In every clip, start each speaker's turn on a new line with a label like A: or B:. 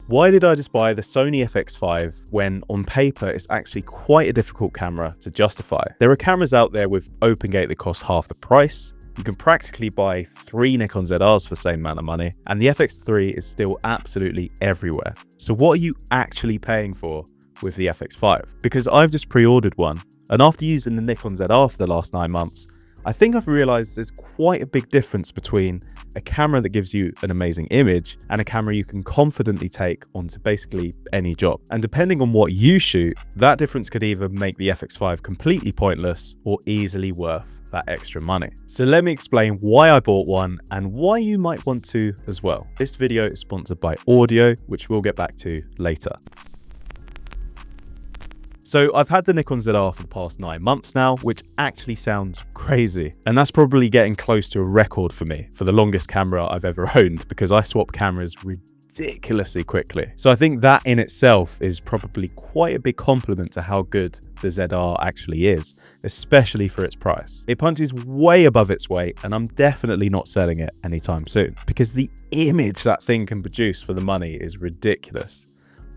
A: Why did I just buy the Sony FX5 when on paper it's actually quite a difficult camera to justify? There are cameras out there with open gate that cost half the price. You can practically buy 3 Nikon ZRs for the same amount of money, and the FX3 is still absolutely everywhere. So what are you actually paying for with the FX5? Because I've just pre-ordered one, and after using the Nikon ZR for the last 9 months, I think I've realized there's quite a big difference between a camera that gives you an amazing image and a camera you can confidently take onto basically any job. And depending on what you shoot, that difference could either make the FX5 completely pointless or easily worth that extra money. So let me explain why I bought one and why you might want to as well. This video is sponsored by Audio, which we'll get back to later. So I've had the Nikon ZR for the past 9 months now, which actually sounds crazy. And that's probably getting close to a record for me for the longest camera I've ever owned, because I swap cameras ridiculously quickly. So I think that in itself is probably quite a big compliment to how good the ZR actually is, especially for its price. It punches way above its weight, and I'm definitely not selling it anytime soon, because the image that thing can produce for the money is ridiculous.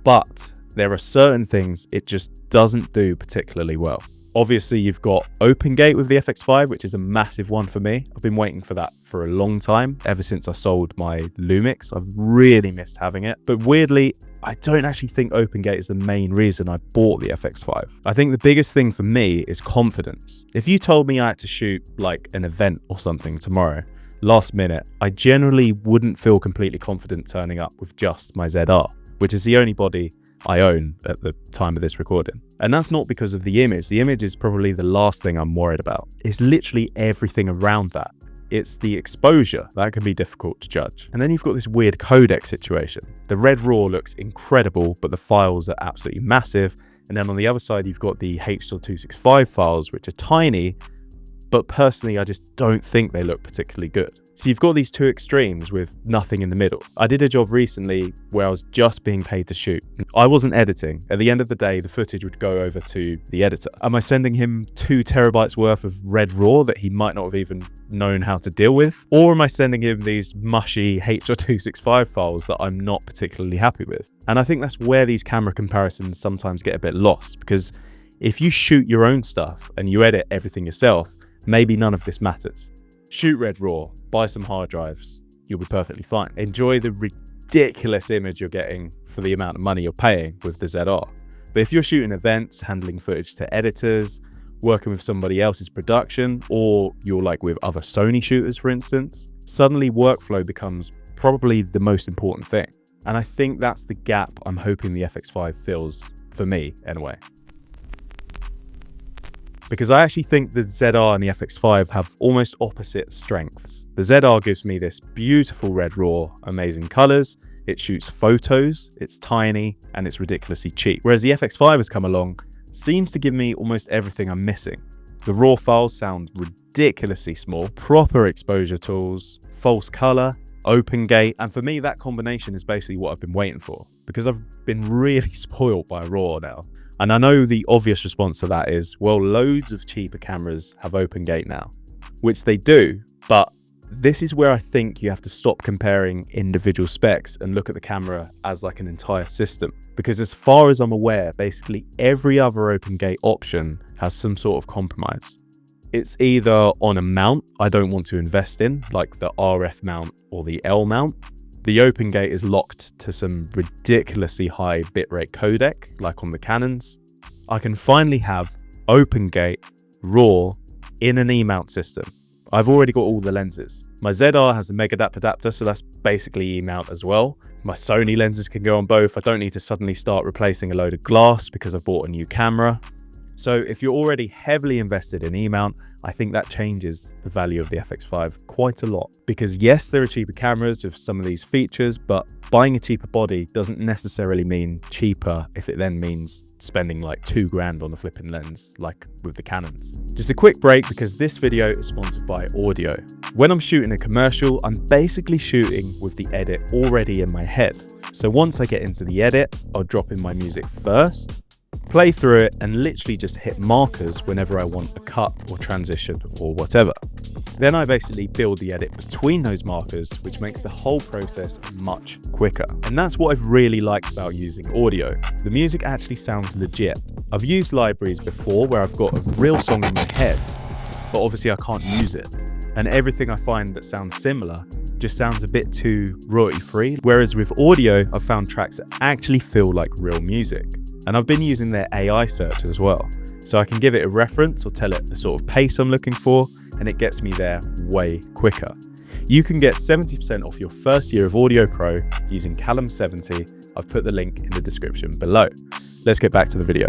A: But there are certain things it just doesn't do particularly well. Obviously, you've got open gate with the FX5, which is a massive one for me. I've been waiting for that for a long time, ever since I sold my Lumix. I've really missed having it. But weirdly, I don't actually think open gate is the main reason I bought the FX5. I think the biggest thing for me is confidence. If you told me I had to shoot like an event or something tomorrow, last minute, I generally wouldn't feel completely confident turning up with just my ZR, which is the only body I own at the time of this recording. And that's not because of the image. The image is probably the last thing I'm worried about. It's literally everything around that. It's the exposure that can be difficult to judge. And then you've got this weird codec situation. The Red RAW looks incredible, but the files are absolutely massive. And then on the other side, you've got the H.265 files, which are tiny, but personally, I just don't think they look particularly good. So you've got these two extremes with nothing in the middle. I did a job recently where I was just being paid to shoot. I wasn't editing. At the end of the day, the footage would go over to the editor. Am I sending him 2 terabytes worth of Red RAW that he might not have even known how to deal with? Or am I sending him these mushy H.265 files that I'm not particularly happy with? And I think that's where these camera comparisons sometimes get a bit lost, because if you shoot your own stuff and you edit everything yourself, maybe none of this matters. Shoot Red RAW, buy some hard drives, you'll be perfectly fine. Enjoy the ridiculous image you're getting for the amount of money you're paying with the ZR. But if you're shooting events, handling footage to editors, working with somebody else's production, or you're like with other Sony shooters, for instance, suddenly workflow becomes probably the most important thing. And I think that's the gap I'm hoping the FX5 fills, for me anyway. Because I actually think the ZR and the FX5 have almost opposite strengths. The ZR gives me this beautiful Red RAW, amazing colors, it shoots photos, it's tiny, and it's ridiculously cheap. Whereas the FX5 has come along, seems to give me almost everything I'm missing. The RAW files sound ridiculously small, proper exposure tools, false color, open gate, and for me that combination is basically what I've been waiting for, because I've been really spoiled by RAW now. And I know the obvious response to that is, well, loads of cheaper cameras have open gate now, which they do, but this is where I think you have to stop comparing individual specs and look at the camera as like an entire system. Because as far as I'm aware, basically every other open gate option has some sort of compromise. It's either on a mount I don't want to invest in, like the RF mount or the L mount. The open gate is locked to some ridiculously high bitrate codec, like on the Canons. I can finally have open gate RAW in an E-mount system. I've already got all the lenses. My ZR has a mega dap adapter, so that's basically E-mount as well. My Sony lenses can go on both. I don't need to suddenly start replacing a load of glass because I've bought a new camera. So if you're already heavily invested in E-mount, I think that changes the value of the FX5 quite a lot. Because yes, there are cheaper cameras with some of these features, but buying a cheaper body doesn't necessarily mean cheaper if it then means spending like 2 grand on a flipping lens, like with the Canons. Just a quick break because this video is sponsored by Audio. When I'm shooting a commercial, I'm basically shooting with the edit already in my head. So once I get into the edit, I'll drop in my music first, play through it, and literally just hit markers whenever I want a cut or transition or whatever. Then I basically build the edit between those markers, which makes the whole process much quicker. And that's what I've really liked about using audio. The music actually sounds legit. I've used libraries before where I've got a real song in my head, but obviously I can't use it. And everything I find that sounds similar just sounds a bit too royalty-free. Whereas with audio, I've found tracks that actually feel like real music. And I've been using their AI search as well. So I can give it a reference or tell it the sort of pace I'm looking for, and it gets me there way quicker. You can get 70% off your first year of Audio Pro using Callum70. I've put the link in the description below. Let's get back to the video.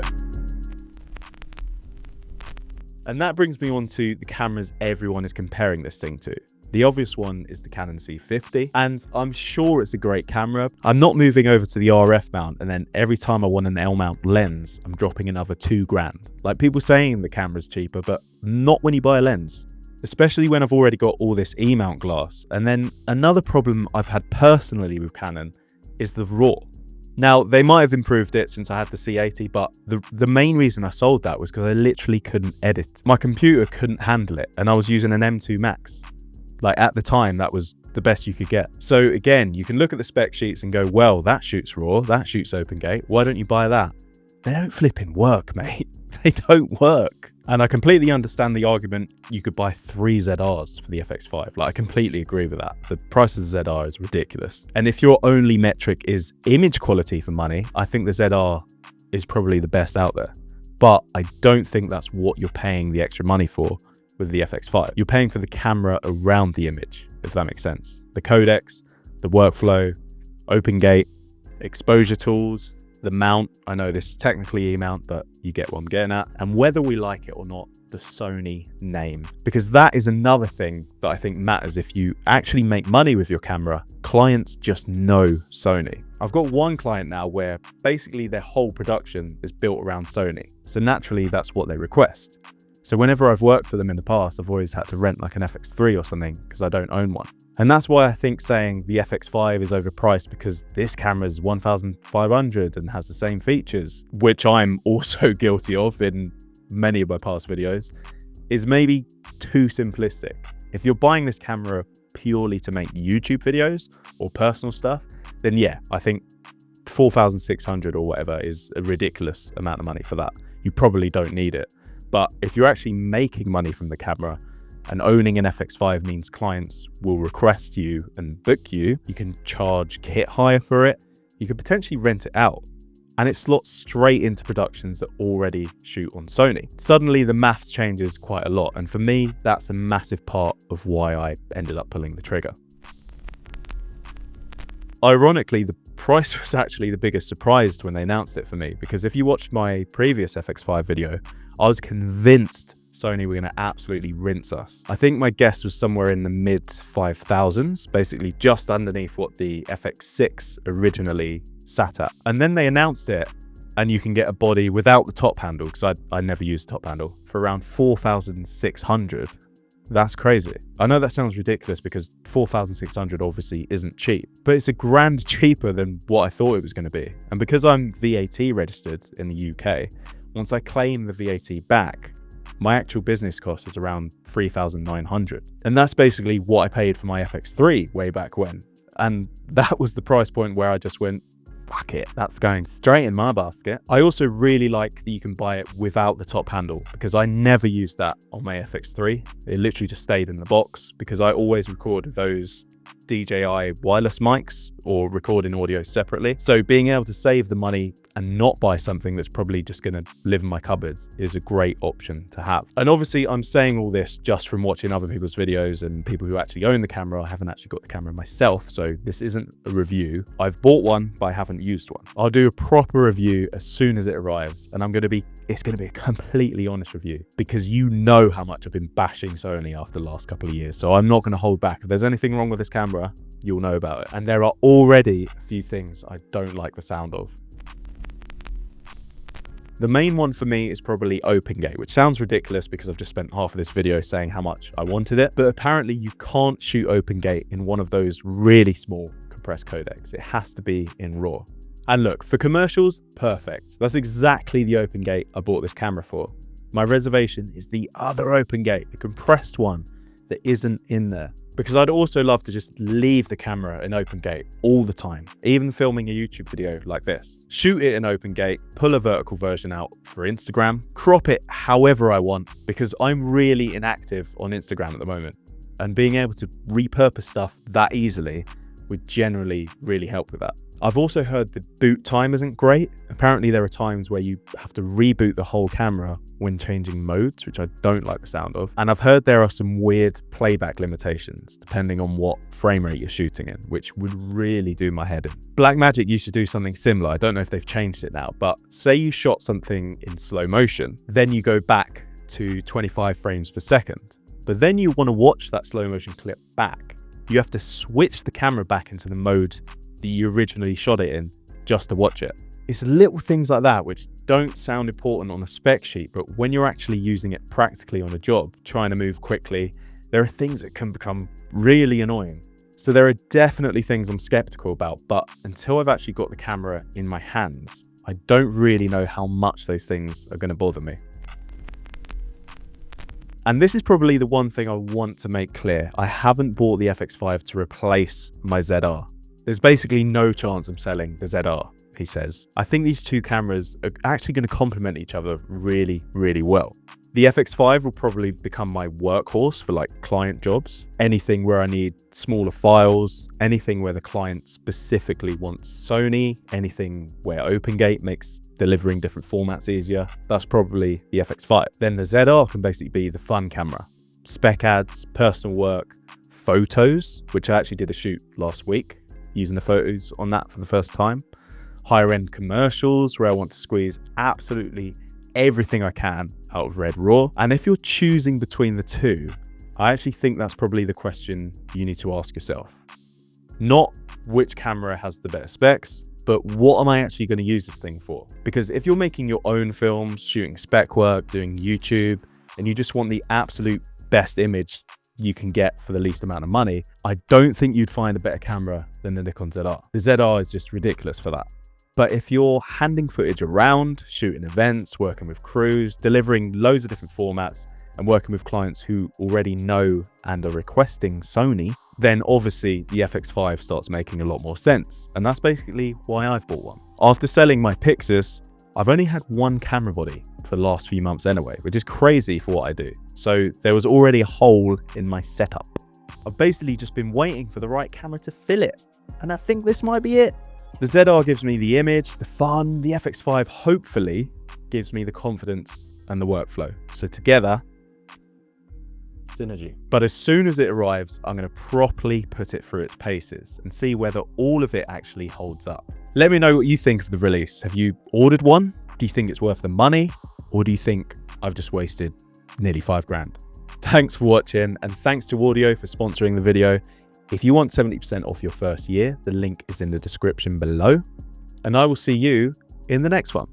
A: And that brings me on to the cameras everyone is comparing this thing to. The obvious one is the Canon C50, and I'm sure it's a great camera. I'm not moving over to the RF mount, and then every time I want an L mount lens, I'm dropping another $2,000. Like people saying the camera's cheaper, but not when you buy a lens. Especially when I've already got all this E-mount glass. And then another problem I've had personally with Canon is the RAW. Now, they might have improved it since I had the C80, but the main reason I sold that was because I literally couldn't edit. My computer couldn't handle it, and I was using an M2 Max. Like at the time, that was the best you could get. So again, you can look at the spec sheets and go, well, that shoots RAW, that shoots OpenGate. Why don't you buy that? They don't flipping work, mate. They don't work. And I completely understand the argument you could buy 3 ZRs for the FX5. Like, I completely agree with that. The price of the ZR is ridiculous. And if your only metric is image quality for money, I think the ZR is probably the best out there. But I don't think that's what you're paying the extra money for with the FX5. You're paying for the camera around the image, if that makes sense. The codecs, the workflow, OpenGate, exposure tools, the mount. I know this is technically E-mount, but you get what I'm getting at. And whether we like it or not, the Sony name. Because that is another thing that I think matters. If you actually make money with your camera, clients just know Sony. I've got one client now where basically their whole production is built around Sony. So naturally, that's what they request. So whenever I've worked for them in the past, I've always had to rent like an FX3 or something because I don't own one. And that's why I think saying the FX5 is overpriced because this camera is $1,500 and has the same features, which I'm also guilty of in many of my past videos, is maybe too simplistic. If you're buying this camera purely to make YouTube videos or personal stuff, then yeah, I think $4,600 or whatever is a ridiculous amount of money for that. You probably don't need it. But if you're actually making money from the camera, and owning an FX5 means clients will request you and book you, you can charge kit hire for it, you could potentially rent it out, and it slots straight into productions that already shoot on Sony. Suddenly the maths changes quite a lot, and for me, that's a massive part of why I ended up pulling the trigger. Ironically, the price was actually the biggest surprise when they announced it for me, because if you watched my previous FX5 video, I was convinced Sony were going to absolutely rinse us. I think my guess was somewhere in the mid 5,000s, basically just underneath what the FX6 originally sat at. And then they announced it, and you can get a body without the top handle, because I never used top handle, for around 4,600. That's crazy. I know that sounds ridiculous because 4,600 obviously isn't cheap, but it's $1,000 cheaper than what I thought it was going to be. And because I'm VAT registered in the UK, once I claim the VAT back, my actual business cost is around 3,900. And that's basically what I paid for my FX3 way back when. And that was the price point where I just went, fuck it, that's going straight in my basket. I also really like that you can buy it without the top handle, because I never used that on my FX3. It literally just stayed in the box because I always record those DJI wireless mics or recording audio separately. So being able to save the money and not buy something that's probably just going to live in my cupboard is a great option to have. And obviously I'm saying all this just from watching other people's videos and people who actually own the camera. I haven't actually got the camera myself, so this isn't a review. I've bought one, but I haven't used one. I'll do a proper review as soon as it arrives, and it's going to be a completely honest review, because you know how much I've been bashing Sony after the last couple of years. So I'm not going to hold back. If there's anything wrong with this camera, you'll know about it. And there are already a few things I don't like the sound of. The main one for me is probably OpenGate, which sounds ridiculous because I've just spent half of this video saying how much I wanted it. But apparently you can't shoot OpenGate in one of those really small compressed codecs. It has to be in RAW. And look, for commercials, perfect. That's exactly the OpenGate I bought this camera for. My reservation is the other OpenGate, the compressed one that isn't in there. Because I'd also love to just leave the camera in open gate all the time, even filming a YouTube video like this. Shoot it in open gate, pull a vertical version out for Instagram, crop it however I want, because I'm really inactive on Instagram at the moment. And being able to repurpose stuff that easily would generally really help with that. I've also heard the boot time isn't great. Apparently there are times where you have to reboot the whole camera when changing modes, which I don't like the sound of. And I've heard there are some weird playback limitations depending on what frame rate you're shooting in, which would really do my head in. Blackmagic used to do something similar. I don't know if they've changed it now, but say you shot something in slow motion, then you go back to 25 frames per second, but then you want to watch that slow motion clip back. You have to switch the camera back into the mode that you originally shot it in just to watch it. It's little things like that which don't sound important on a spec sheet, but when you're actually using it practically on a job, trying to move quickly, there are things that can become really annoying. So there are definitely things I'm skeptical about, but until I've actually got the camera in my hands, I don't really know how much those things are going to bother me. And this is probably the one thing I want to make clear. I haven't bought the FX5 to replace my ZR. There's basically no chance I'm selling the ZR, he says. I think these two cameras are actually going to complement each other really, really well. The FX5 will probably become my workhorse for like client jobs. Anything where I need smaller files, anything where the client specifically wants Sony, anything where OpenGate makes delivering different formats easier. That's probably the FX5. Then the ZR can basically be the fun camera. Spec ads, personal work, photos, which I actually did a shoot last week, using the photos on that for the first time. Higher end commercials where I want to squeeze absolutely everything I can out of Red Raw. And if you're choosing between the two, I actually think that's probably the question you need to ask yourself. Not which camera has the better specs, but what am I actually going to use this thing for? Because if you're making your own films, shooting spec work, doing YouTube, and you just want the absolute best image you can get for the least amount of money, I don't think you'd find a better camera than the Nikon ZR. The ZR is just ridiculous for that. But if you're handing footage around, shooting events, working with crews, delivering loads of different formats, and working with clients who already know and are requesting Sony, then obviously the FX5 starts making a lot more sense. And that's basically why I've bought one. After selling my Pixus, I've only had one camera body for the last few months anyway, which is crazy for what I do. So there was already a hole in my setup. I've basically just been waiting for the right camera to fill it. And I think this might be it. The ZR gives me the image, the fun. The FX5 hopefully gives me the confidence and the workflow. So together, synergy. But as soon as it arrives, I'm going to properly put it through its paces and see whether all of it actually holds up. Let me know what you think of the release. Have you ordered one? Do you think it's worth the money? Or do you think I've just wasted nearly $5,000? Thanks for watching, and thanks to Audio for sponsoring the video. If you want 70% off your first year, the link is in the description below. And I will see you in the next one.